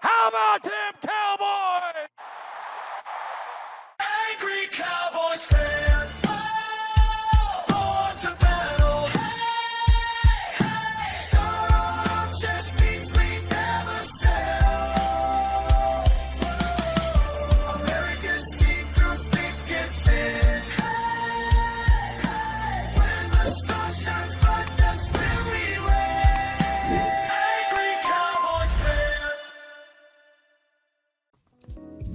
How about them Cowboys? Angry Cowboys fan. Oh, born to battle. Hey, hey. Storm just means we never sell. America's team through thick and thin. Hey, hey. When the star shines bright, that's when we win. Angry Cowboys fan.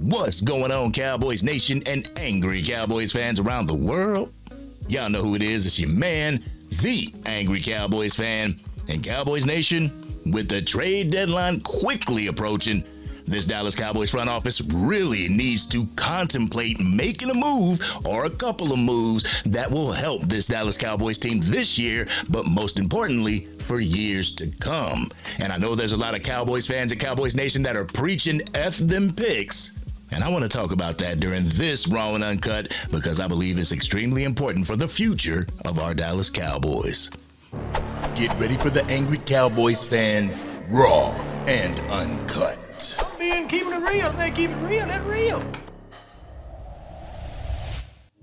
What's going on, Cowboys Nation and Angry Cowboys fans around the world? Y'all know who it is. It's your man, the Angry Cowboys Fan. And Cowboys Nation, with the trade deadline quickly approaching, this Dallas Cowboys front office really needs to contemplate making a move or a couple of moves that will help this Dallas Cowboys team this year, but most importantly, for years to come. And I know there's a lot of Cowboys fans and Cowboys Nation that are preaching F them picks. And I want to talk about that during this Raw and Uncut because I believe it's extremely important for the future of our Dallas Cowboys. Get ready for the Angry Cowboys fans, Raw and Uncut. Keeping it real, man. Keep it real. That's real.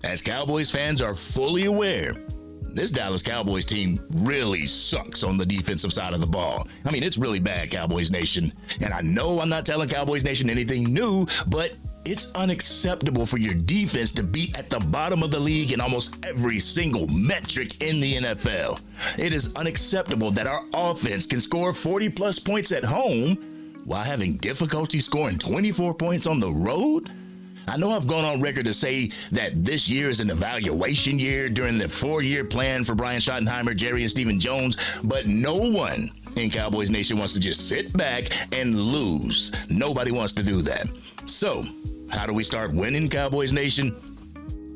As Cowboys fans are fully aware, this Dallas Cowboys team really sucks on the defensive side of the ball. I mean, it's really bad, Cowboys Nation. And I know I'm not telling Cowboys Nation anything new, but it's unacceptable for your defense to be at the bottom of the league in almost every single metric in the NFL. It is unacceptable that our offense can score 40-plus points at home while having difficulty scoring 24 points on the road. I know I've gone on record to say that this year is an evaluation year during the 4-year plan for Brian Schottenheimer, Jerry, and Stephen Jones, but no one in Cowboys Nation wants to just sit back and lose. Nobody wants to do that. So, how do we start winning, Cowboys Nation?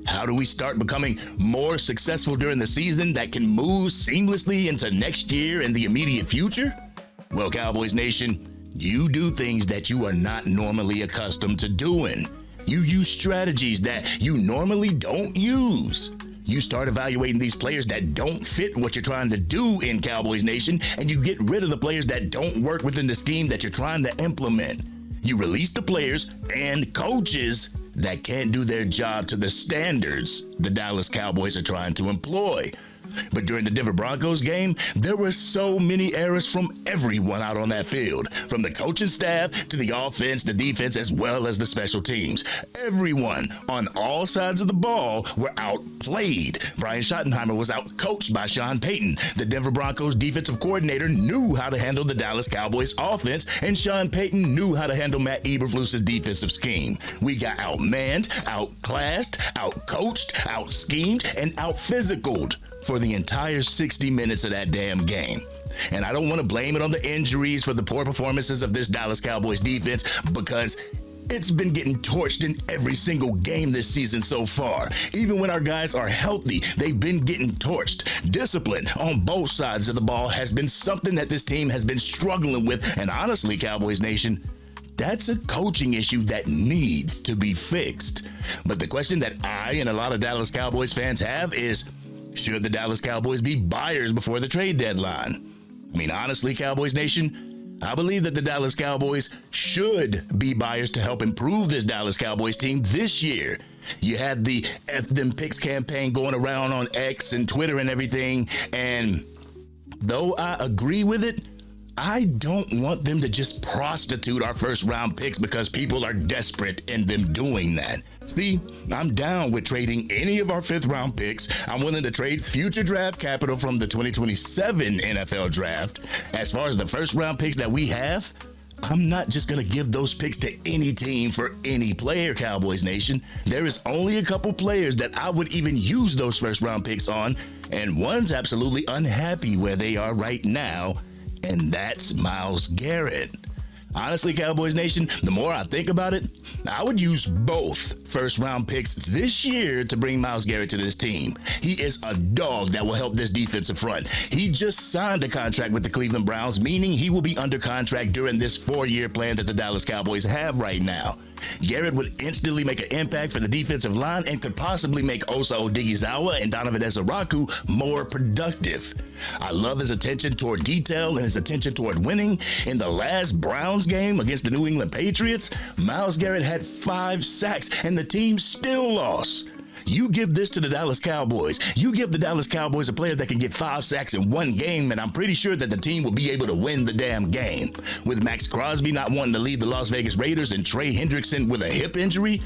How do we start becoming more successful during the season that can move seamlessly into next year and the immediate future? Well, Cowboys Nation, you do things that you are not normally accustomed to doing. You use strategies that you normally don't use. You start evaluating these players that don't fit what you're trying to do in Cowboys Nation, and you get rid of the players that don't work within the scheme that you're trying to implement. You release the players and coaches that can't do their job to the standards the Dallas Cowboys are trying to employ. But during the Denver Broncos game, there were so many errors from everyone out on that field, from the coaching staff to the offense, the defense, as well as the special teams. Everyone on all sides of the ball were outplayed. Brian Schottenheimer was outcoached by Sean Payton. The Denver Broncos defensive coordinator knew how to handle the Dallas Cowboys offense, and Sean Payton knew how to handle Matt Eberflus's defensive scheme. We got outmanned, outclassed, outcoached, outschemed, and outphysicaled for the entire 60 minutes of that damn game. And I don't want to blame it on the injuries for the poor performances of this Dallas Cowboys defense because it's been getting torched in every single game this season so far. Even when our guys are healthy, they've been getting torched. Discipline on both sides of the ball has been something that this team has been struggling with. And honestly, Cowboys Nation, that's a coaching issue that needs to be fixed. But the question that I and a lot of Dallas Cowboys fans have is, should the Dallas Cowboys be buyers before the trade deadline? I mean, honestly, Cowboys Nation, I believe that the Dallas Cowboys should be buyers to help improve this Dallas Cowboys team this year. You had the F them picks campaign going around on X and Twitter and everything, and though I agree with it, I don't want them to just prostitute our first round picks because people are desperate in them doing that. See, I'm down with trading any of our 5th round picks. I'm willing to trade future draft capital from the 2027 NFL draft. As far as the first round picks that we have, I'm not just going to give those picks to any team for any player, Cowboys Nation. There is only a couple players that I would even use those first round picks on, and one's absolutely unhappy where they are right now, and that's Miles Garrett. Honestly, Cowboys Nation, the more I think about it, I would use both first-round picks this year to bring Miles Garrett to this team. He is a dog that will help this defensive front. He just signed a contract with the Cleveland Browns, meaning he will be under contract during this 4-year plan that the Dallas Cowboys have right now. Garrett would instantly make an impact for the defensive line and could possibly make Osa Odighizuwa and Donovan Ezaraku more productive. I love his attention toward detail and his attention toward winning. In the last Browns game against the New England Patriots, Miles Garrett had 5 sacks and the team still lost. You give this to the Dallas Cowboys. You give the Dallas Cowboys a player that can get 5 sacks in one game, and I'm pretty sure that the team will be able to win the damn game. With Max Crosby not wanting to leave the Las Vegas Raiders and Trey Hendrickson with a hip injury,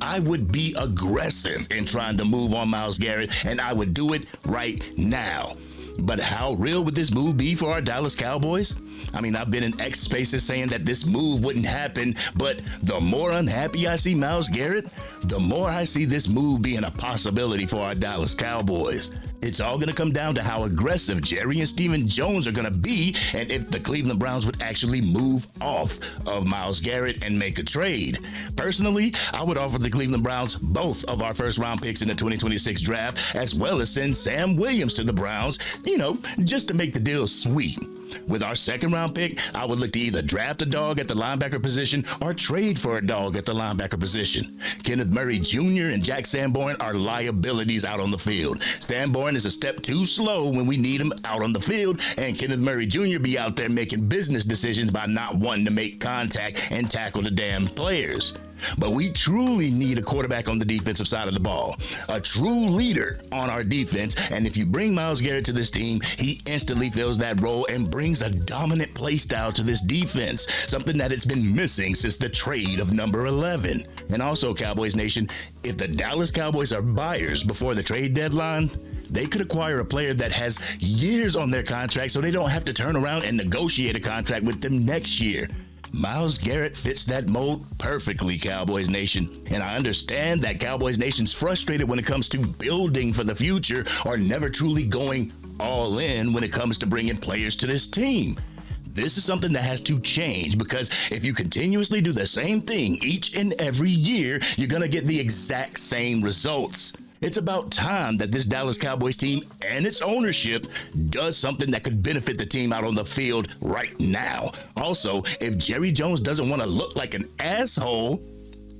I would be aggressive in trying to move on Miles Garrett, and I would do it right now. But how real would this move be for our Dallas Cowboys? I mean, I've been in X spaces saying that this move wouldn't happen, but the more unhappy I see Miles Garrett, the more I see this move being a possibility for our Dallas Cowboys. It's all going to come down to how aggressive Jerry and Stephen Jones are going to be, and if the Cleveland Browns would actually move off of Miles Garrett and make a trade. Personally, I would offer the Cleveland Browns both of our first-round picks in the 2026 draft, as well as send Sam Williams to the Browns, just to make the deal sweet. With our second-round pick, I would look to either draft a dog at the linebacker position or trade for a dog at the linebacker position. Kenneth Murray Jr. and Jack Sanborn are liabilities out on the field. Sanborn is a step too slow when we need him out on the field, and Kenneth Murray Jr. be out there making business decisions by not wanting to make contact and tackle the damn players. But we truly need a quarterback on the defensive side of the ball, a true leader on our defense, and if you bring Miles Garrett to this team, he instantly fills that role and brings a dominant play style to this defense, something that has been missing since the trade of number 11. And also, Cowboys Nation, if the Dallas Cowboys are buyers before the trade deadline, they could acquire a player that has years on their contract so they don't have to turn around and negotiate a contract with them next year. Miles Garrett fits that mold perfectly, Cowboys Nation. And I understand that Cowboys Nation's frustrated when it comes to building for the future or never truly going all in when it comes to bringing players to this team. This is something that has to change, because if you continuously do the same thing each and every year, you're going to get the exact same results. It's about time that this Dallas Cowboys team and its ownership does something that could benefit the team out on the field right now. Also, if Jerry Jones doesn't want to look like an asshole,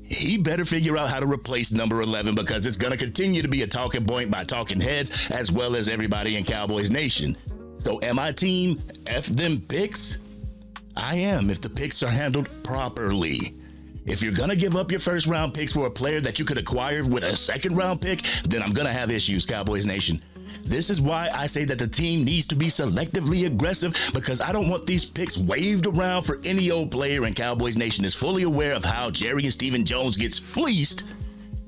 he better figure out how to replace number 11, because it's going to continue to be a talking point by talking heads as well as everybody in Cowboys Nation. So am I team F them picks? I am, if the picks are handled properly. If you're going to give up your first round picks for a player that you could acquire with a second round pick, then I'm going to have issues, Cowboys Nation. This is why I say that the team needs to be selectively aggressive, because I don't want these picks waved around for any old player, and Cowboys Nation is fully aware of how Jerry and Stephen Jones gets fleeced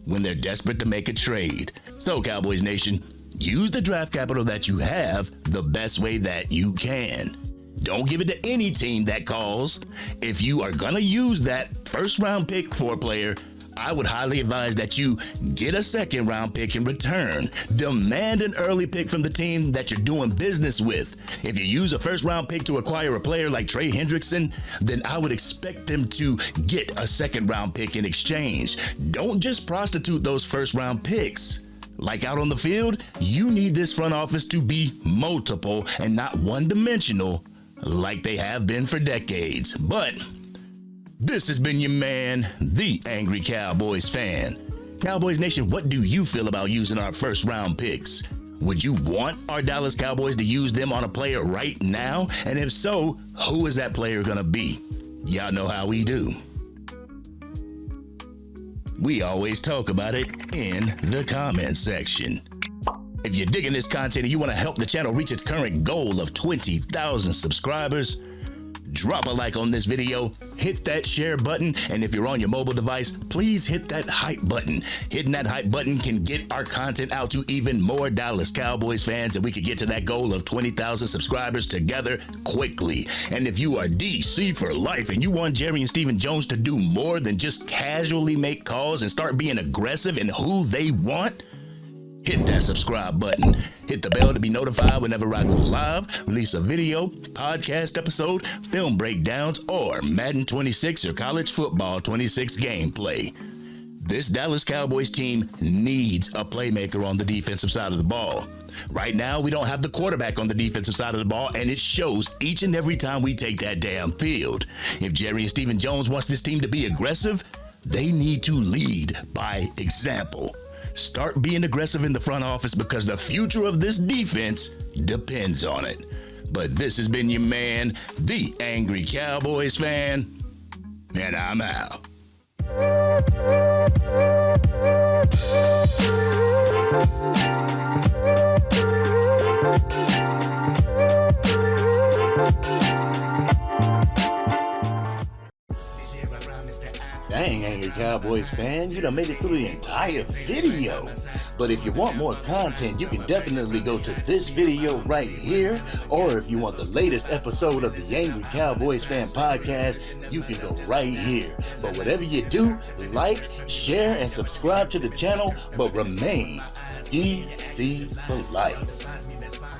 when they're desperate to make a trade. So, Cowboys Nation, use the draft capital that you have the best way that you can. Don't give it to any team that calls. If you are going to use that first round pick for a player, I would highly advise that you get a second round pick in return. Demand an early pick from the team that you're doing business with. If you use a first round pick to acquire a player like Trey Hendrickson, then I would expect them to get a second round pick in exchange. Don't just prostitute those first round picks. Like out on the field, you need this front office to be multiple and not one dimensional, like they have been for decades. But this has been your man, the Angry Cowboys Fan. Cowboys Nation, what do you feel about using our first round picks? Would you want our Dallas Cowboys to use them on a player right now? And if so, who is that player gonna be? Y'all know how we do. We always talk about it in the comment section. If you're digging this content and you want to help the channel reach its current goal of 20,000 subscribers, drop a like on this video, hit that share button, and if you're on your mobile device, please hit that hype button. Hitting that hype button can get our content out to even more Dallas Cowboys fans, and we could get to that goal of 20,000 subscribers together quickly. And if you are DC for life and you want Jerry and Stephen Jones to do more than just casually make calls and start being aggressive in who they want, hit that subscribe button. Hit the bell to be notified whenever I go live, release a video, podcast episode, film breakdowns, or Madden 26 or College Football 26 gameplay. This Dallas Cowboys team needs a playmaker on the defensive side of the ball. Right now, we don't have the quarterback on the defensive side of the ball, and it shows each and every time we take that damn field. If Jerry and Stephen Jones wants this team to be aggressive, they need to lead by example. Start being aggressive in the front office because the future of this defense depends on it. But this has been your man, the Angry Cowboys Fan, and I'm out. Dang, Angry Cowboys fan, you done made it through the entire video. But if you want more content, you can definitely go to this video right here. Or if you want the latest episode of the Angry Cowboys Fan podcast, you can go right here. But whatever you do, like, share, and subscribe to the channel, but remain DC for life.